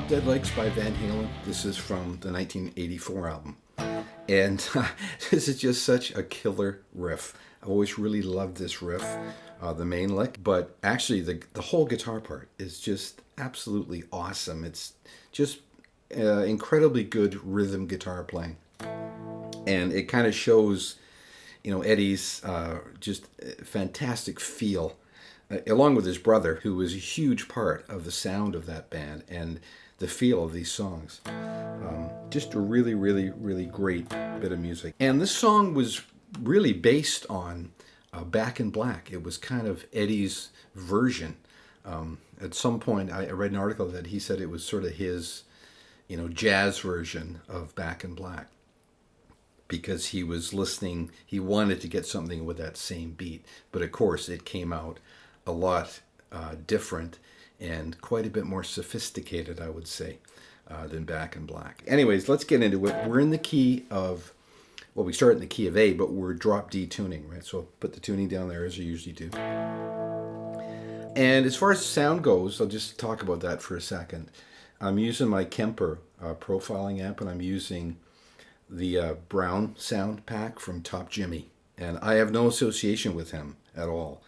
Drop Dead Legs by Van Halen. This is from the 1984 album. And this is just such a killer riff. I've always really loved this riff, the main lick, but actually the whole guitar part is just absolutely awesome. It's just incredibly good rhythm guitar playing. And it kind of shows, Eddie's just fantastic feel, along with his brother, who was a huge part of the sound of that band and the feel of these songs. Just a really, really, really great bit of music. And this song was really based on Back in Black. It was kind of Eddie's version. At some point, I read an article that he said it was sort of his, jazz version of Back in Black, because he was listening, he wanted to get something with that same beat. But of course, it came out a lot different and quite a bit more sophisticated, I would say, than Back in Black. Anyways, let's get into it. We're in the key of, we start in the key of A, but we're drop D tuning, right? So I'll put the tuning down there as I usually do. And as far as sound goes, I'll just talk about that for a second. I'm using my Kemper profiling amp, and I'm using the Brown sound pack from Top Jimmy. And I have no association with him at all,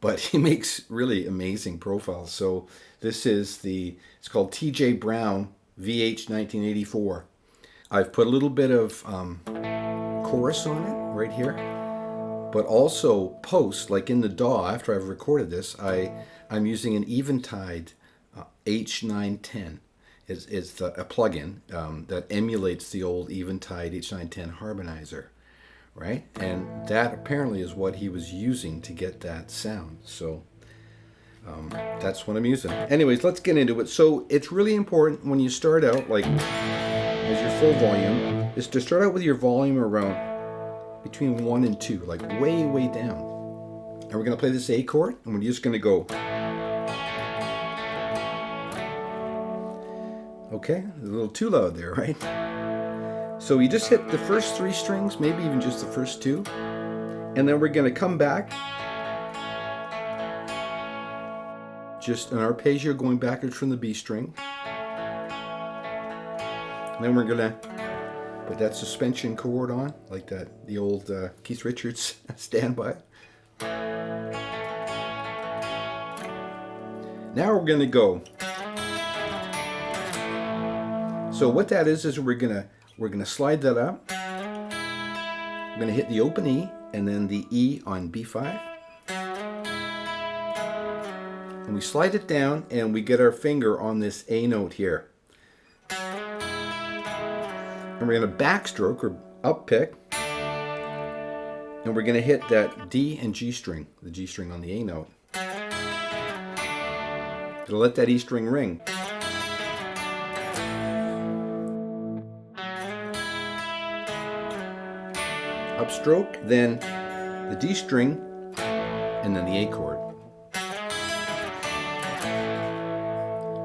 but he makes really amazing profiles. So this is it's called TJ Brown VH 1984. I've put a little bit of chorus on it right here, but also post, like in the DAW, after I've recorded this, I'm using an Eventide H910. It's a plugin that emulates the old Eventide H910 harmonizer, right? And that apparently is what he was using to get that sound. So that's what I'm using. Anyways, let's get into it. So it's really important when you start out, like as your full volume, is to start out with your volume around between 1 and 2, like way, way down. And we're going to play this A chord, and we're just going to go. Okay, a little too loud there, right? So you just hit the first 3 strings, maybe even just the first 2. And then we're going to come back. Just an arpeggio going backwards from the B string. And then we're going to put that suspension chord on, like the old Keith Richards Standby. Now we're going to go. So what that is we're gonna slide that up. We're gonna hit the open E and then the E on B5. And we slide it down and we get our finger on this A note here. And we're gonna backstroke or up pick. And we're gonna hit that D and G string, the G string on the A note. Gonna let that E string ring. Upstroke, then the D string, and then the A chord.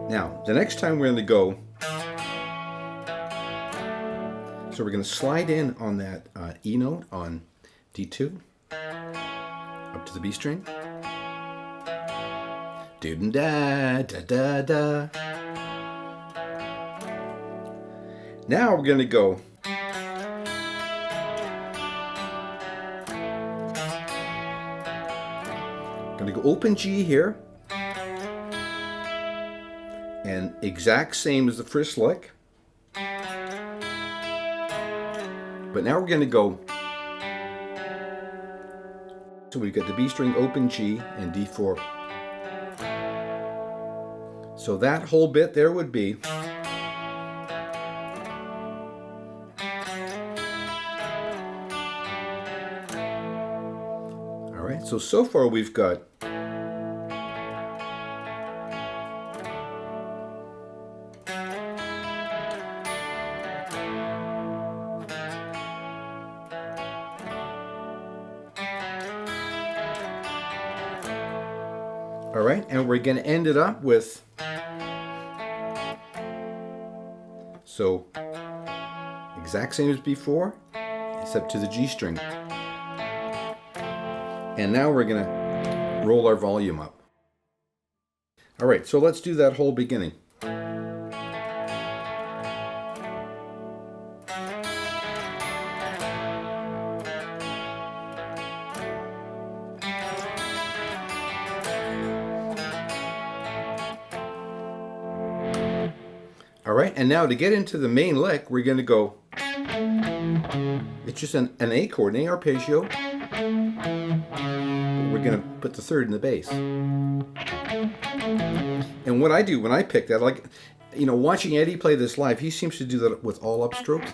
Now, the next time we're going to go, so we're going to slide in on that E note on D2, up to the B string. Do-da, da-da-da. Now we're going to go. Going to go open G here, and exact same as the first lick, but now we're going to go, so we've got the B string, open G, and D4. So that whole bit there would be So far we've got all right, and we're going to end it up with, so exact same as before, except to the G string. And now we're going to roll our volume up. All right, so let's do that whole beginning. right, and now to get into the main lick, we're going to go, it's just an A chord, an arpeggio. But we're going to put the third in the bass. And what I do when I pick that, like, you know, watching Eddie play this live, he seems to do that with all upstrokes.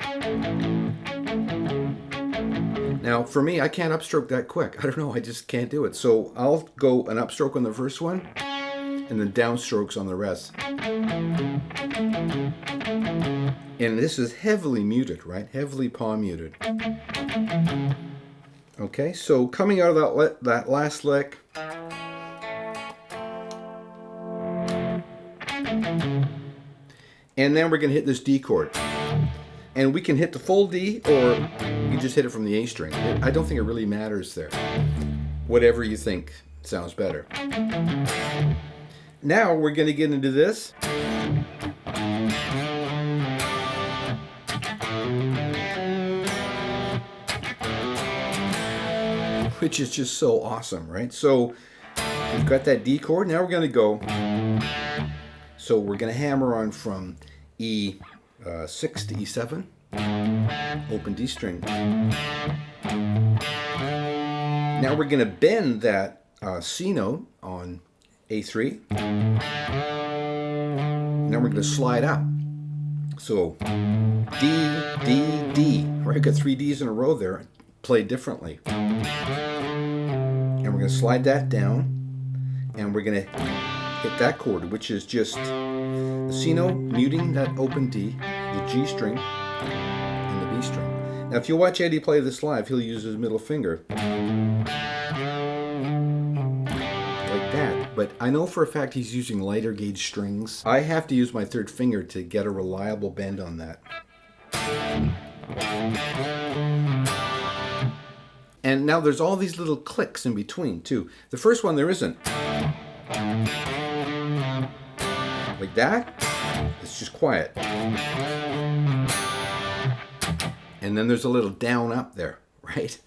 Now, for me, I can't upstroke that quick. I don't know, I just can't do it. So I'll go an upstroke on the first one, and then downstrokes on the rest. And this is heavily muted, right? Heavily palm muted. Okay, so coming out of that last lick, and then we're going to hit this D chord. And we can hit the full D, or you just hit it from the A string. I don't think it really matters there. Whatever you think sounds better. Now we're going to get into this. Which is just so awesome, right? So we've got that D chord. Now we're going to go. So we're going to hammer on from E6 to E7, open D string. Now we're going to bend that C note on A3. Now we're going to slide up. So D, D, D. Right, I've got 3 Ds in a row there, played differently. And we're going to slide that down, and we're going to hit that chord, which is just the C note muting that open D, the G string, and the B string. Now, if you watch Eddie play this live, he'll use his middle finger like that. But I know for a fact he's using lighter gauge strings. I have to use my third finger to get a reliable bend on that. And now there's all these little clicks in between too. The first one there isn't. Like that, it's just quiet. And then there's a little down up there, right?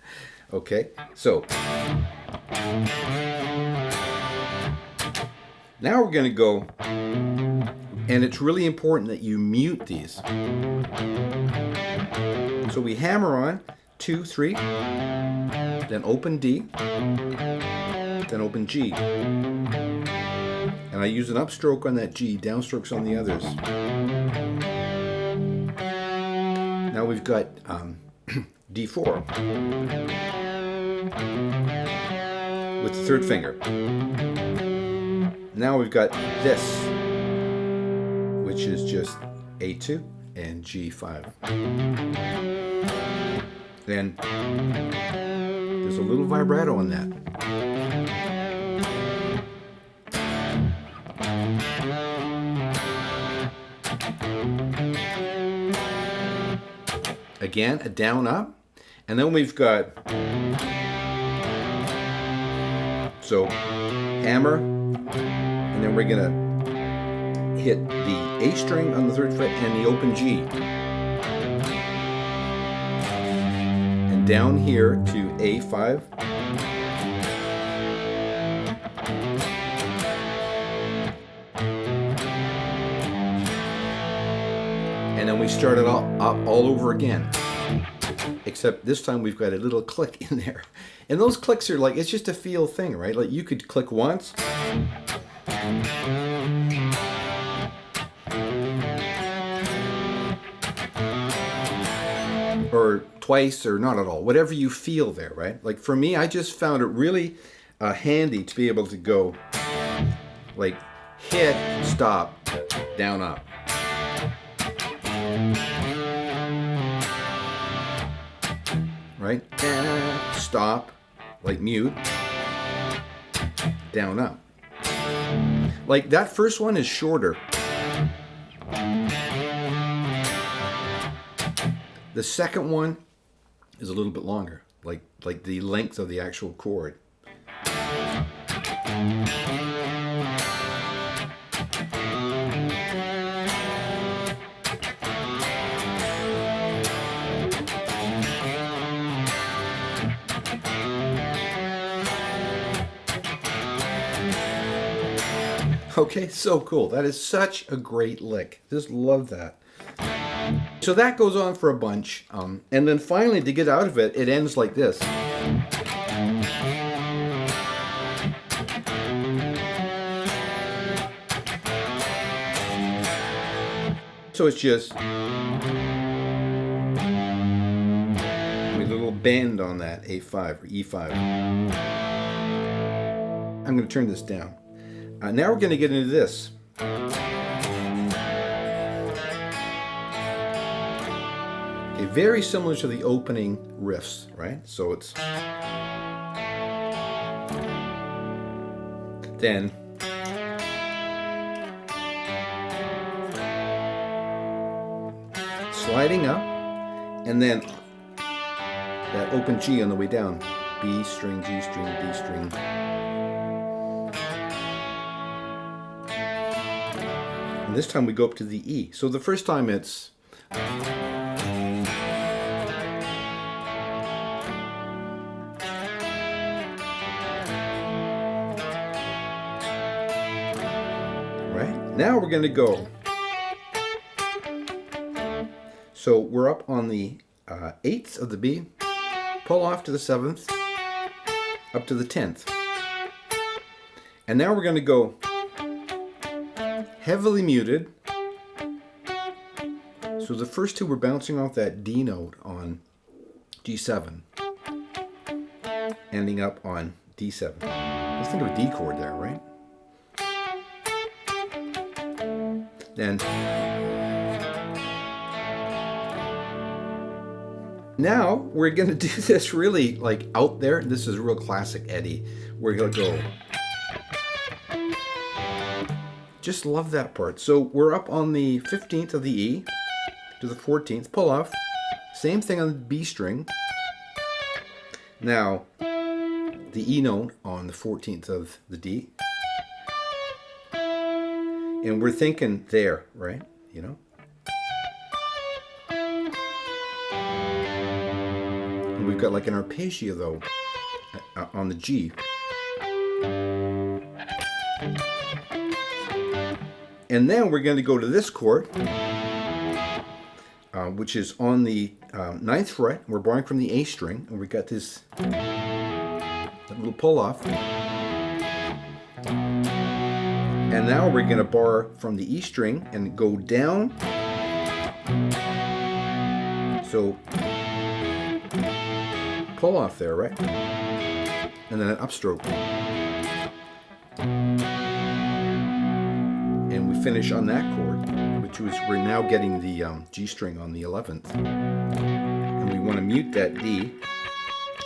Okay, so now we're going to go, and it's really important that you mute these. So we hammer on 2, 3, then open D, then open G. And I use an upstroke on that G, downstrokes on the others. Now we've got D4 with the third finger. Now we've got this, which is just A2 and G5. And there's a little vibrato on that. Again, a down up, and then we've got, so hammer, and then we're gonna hit the A string on the third fret and the open G, and down here to A5, and then we start it all up all over again. Except this time we've got a little click in there. And those clicks are like, it's just a feel thing, right? Like you could click once. Or twice, or not at all. Whatever you feel there, right? Like for me, I just found it really handy to be able to go like hit, stop, down, up. Right? Stop, like mute, down, up. Like that first one is shorter. The second one is a little bit longer, like the length of the actual chord. Okay, so cool. That is such a great lick. Just love that. So that goes on for a bunch. And then finally, to get out of it, it ends like this. So it's just a little bend on that A5 or E5. I'm going to turn this down. Now we're going to get into this. Okay, very similar to the opening riffs, right? So it's then sliding up, and then that open G on the way down. B string, G string, B string. And this time we go up to the E. So the first time it's right? Now we're going to go. So we're up on the 8th of the B, pull off to the 7th, up to the 10th. And now we're going to go heavily muted. So the first two we're bouncing off that D note on G7, ending up on D7. Let's think of a D chord there, right? Then now we're going to do this really like out there. This is a real classic Eddie. We're going to go. Just love that part. So we're up on the 15th of the E to the 14th. Pull off. Same thing on the B string. Now the E note on the 14th of the D. And we're thinking there, right? You know? And we've got like an arpeggio though on the G. And then we're going to go to this chord, which is on the 9th fret. We're borrowing from the A string, and we got this little pull off. And now we're going to borrow from the E string and go down. So pull off there, right? And then an upstroke. And we finish on that chord, which was we're now getting the G string on the 11th. And we want to mute that D,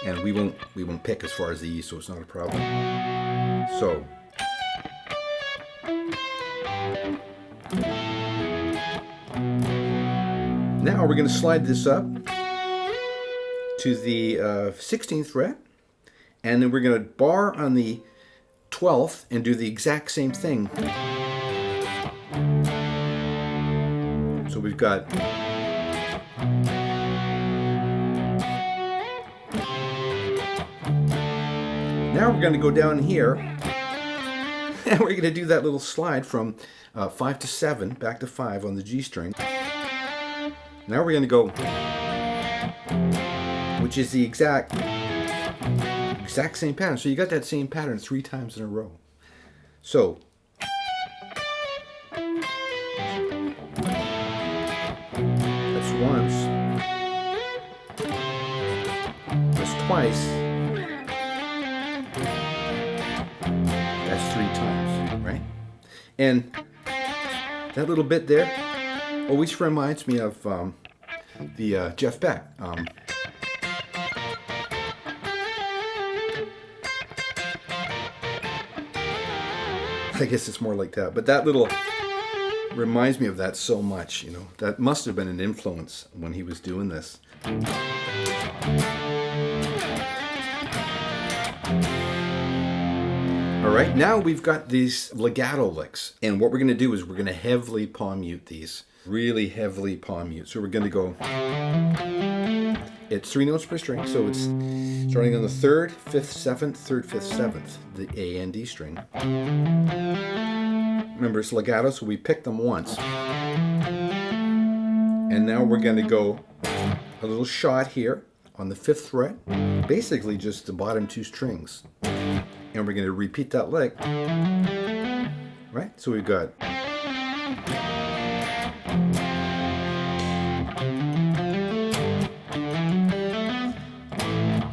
and we won't pick as far as the E, so it's not a problem. So now we're going to slide this up to the 16th fret, and then we're going to bar on the 12th and do the exact same thing. So we've got now we're going to go down here, and we're going to do that little slide from 5 to 7 back to 5 on the G string. Now we're going to go, which is the exact same pattern. So you got that same pattern 3 times in a row. So that's once, that's twice, that's 3 times, right? And that little bit there always reminds me of the Jeff Beck. I guess it's more like that, but that little reminds me of that so much, you know. That must have been an influence when he was doing this. All right, now we've got these legato licks, and what we're going to do is we're going to heavily palm mute these. Really heavily palm mute. So we're going to go, it's 3 notes per string, so it's starting on the 3rd, 5th, 7th, 3rd, 5th, 7th, the A and D string. Remember, it's legato, so we pick them once. And And now we're going to go a little shot here on the 5th fret, basically just the bottom 2 strings. And we're going to repeat that lick. Right? So we've got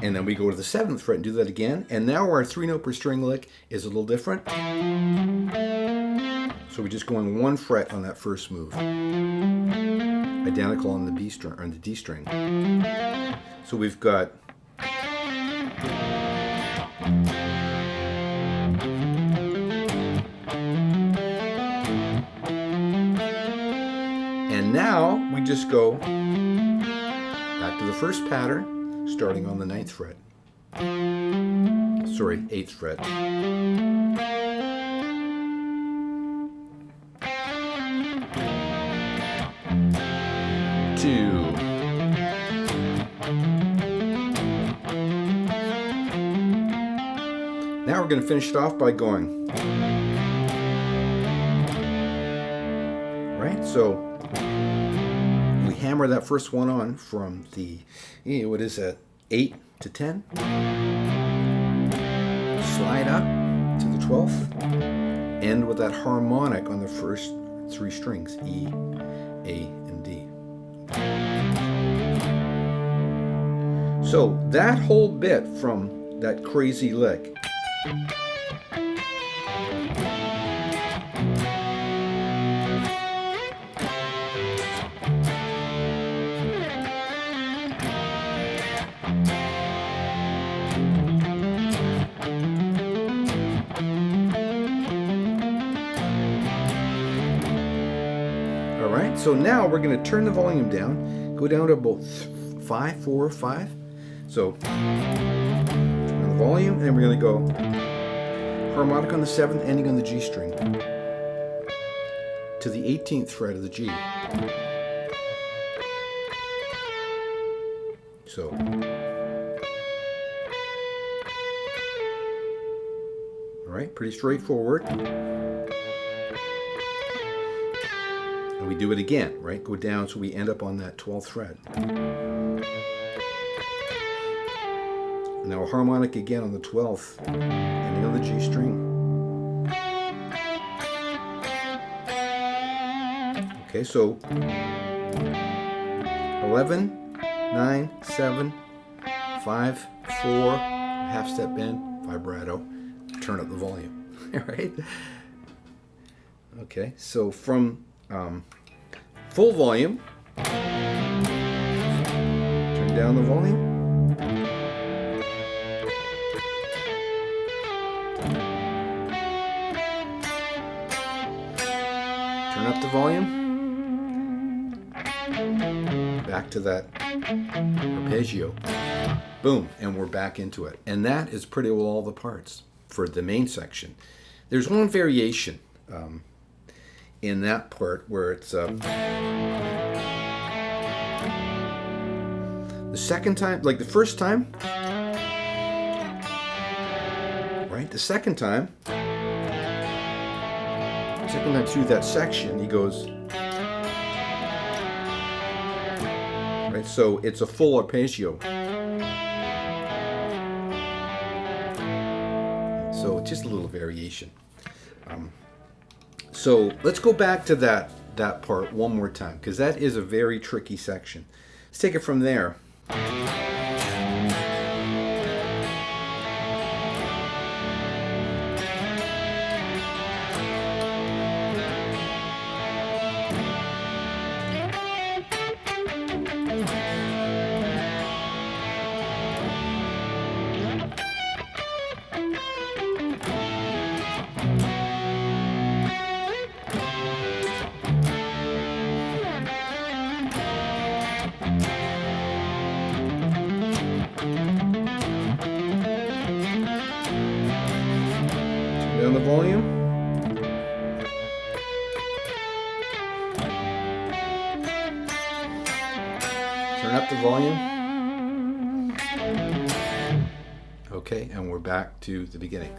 and then we go to the 7th fret and do that again. And now our 3-note per string lick is a little different. So we're just going 1 fret on that first move. Identical on the B string or on the D string. So we've got and now we just go back to the first pattern, starting on the 9th fret. Sorry, 8th fret. 2. Now we're going to finish it off by going. Right? So we hammer that first one on from the, what is that, 8 to 10. Slide up to the 12th. End with that harmonic on the first 3 strings, E, A, and D. So that whole bit from that crazy lick Alright, so now we're going to turn the volume down, go down to about 5, 4, 5. So, turn on the volume, and then we're going to go harmonic on the 7th, ending on the G string, to the 18th fret of the G. So, alright, pretty straightforward. And we do it again, right? Go down so we end up on that 12th fret. Now a harmonic again on the 12th, ending on the G string. Okay, so 11, 9, 7, 5, 4, half step bend, vibrato, turn up the volume. All right? Okay, so from full volume, turn down the volume. Turn up the volume. Back to that arpeggio. Boom, and we're back into it. And that is pretty well all the parts for the main section. There's one variation in that part where it's the second time, like the first time, right? The second time through that section, he goes, right? So it's a full arpeggio. So just a little variation. So let's go back to that part one more time, because that is a very tricky section. Let's take it from there. Down the volume. Turn up the volume. Okay, and we're back to the beginning.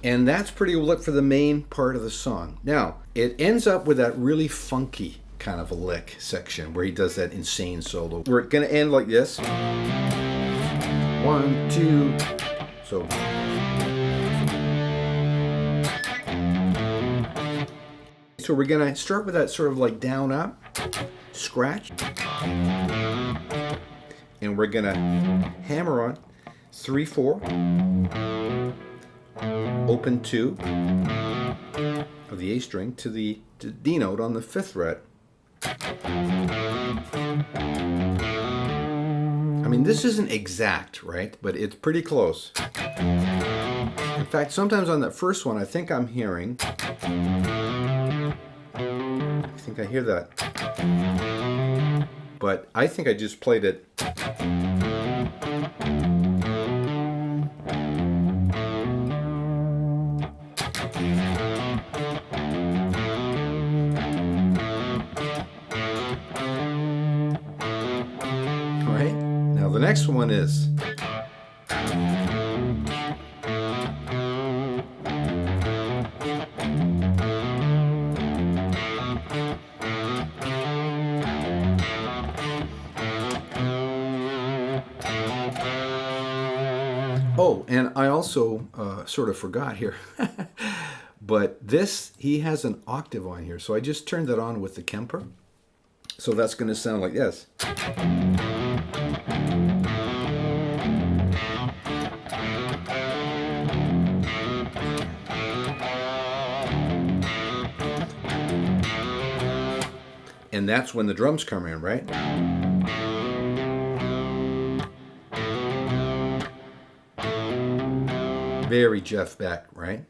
And that's pretty well it for the main part of the song. Now, it ends up with that really funky kind of a lick section where he does that insane solo. We're gonna end like this. 1, 2. So we're gonna start with that sort of like down up scratch, and we're gonna hammer on 3, 4, open 2 of the A string to the D note on the 5th fret. I mean, this isn't exact, right? But it's pretty close. In fact, sometimes on that first one, I think I'm hearing, I think I hear that. But I think I just played it. The next one is oh, and I also sort of forgot here, but this, he has an octave on here, so I just turned that on with the Kemper, so that's going to sound like this. And that's when the drums come in, right? Very Jeff Beck, right?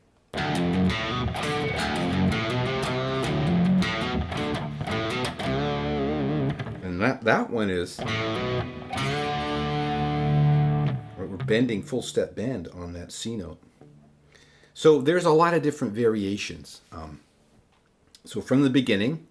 And that one is, we're bending full step bend on that C note. So there's a lot of different variations. So from the beginning,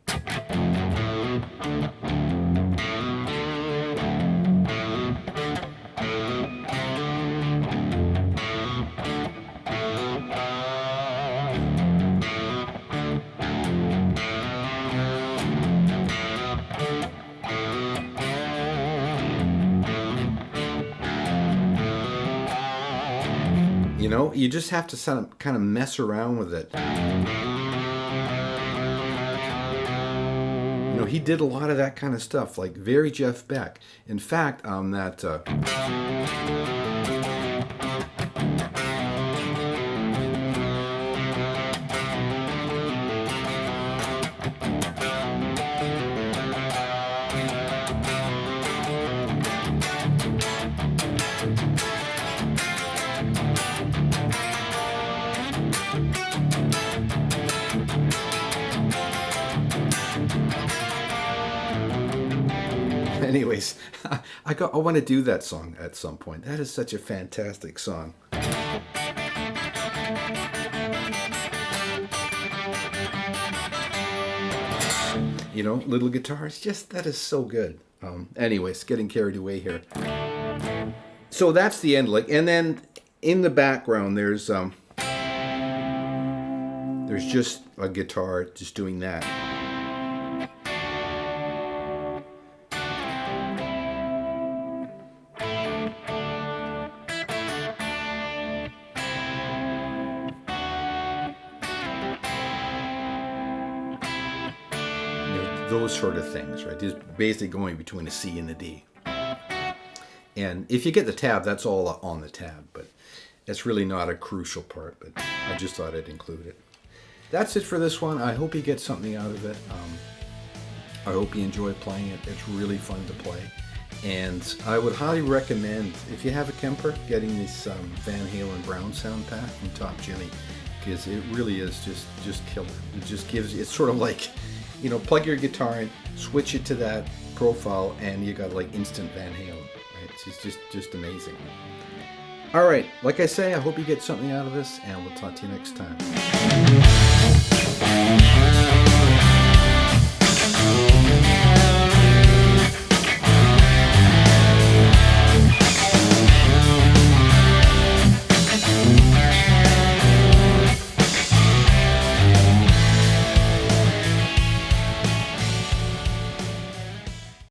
you know, you just have to kind of mess around with it. You know, he did a lot of that kind of stuff, like very Jeff Beck. In fact, on that anyways, I want to do that song at some point. That is such a fantastic song. You know, little guitars, just that is so good. Anyways, getting carried away here. So that's the end lick, and then in the background there's just a guitar just doing that. Those sort of things, right? Just basically going between a C and a D. And if you get the tab, that's all on the tab, but it's really not a crucial part, but I just thought I'd include it. That's it for this one. I hope you get something out of it. I hope you enjoy playing it. It's really fun to play. And I would highly recommend, if you have a Kemper, getting this Van Halen Brown sound pack from Top Jimmy, because it really is just killer. It just gives you, it's sort of like, you know, plug your guitar in, switch it to that profile, and you got like instant Van Halen. Right? It's just amazing. All right, like I say, I hope you get something out of this, and we'll talk to you next time.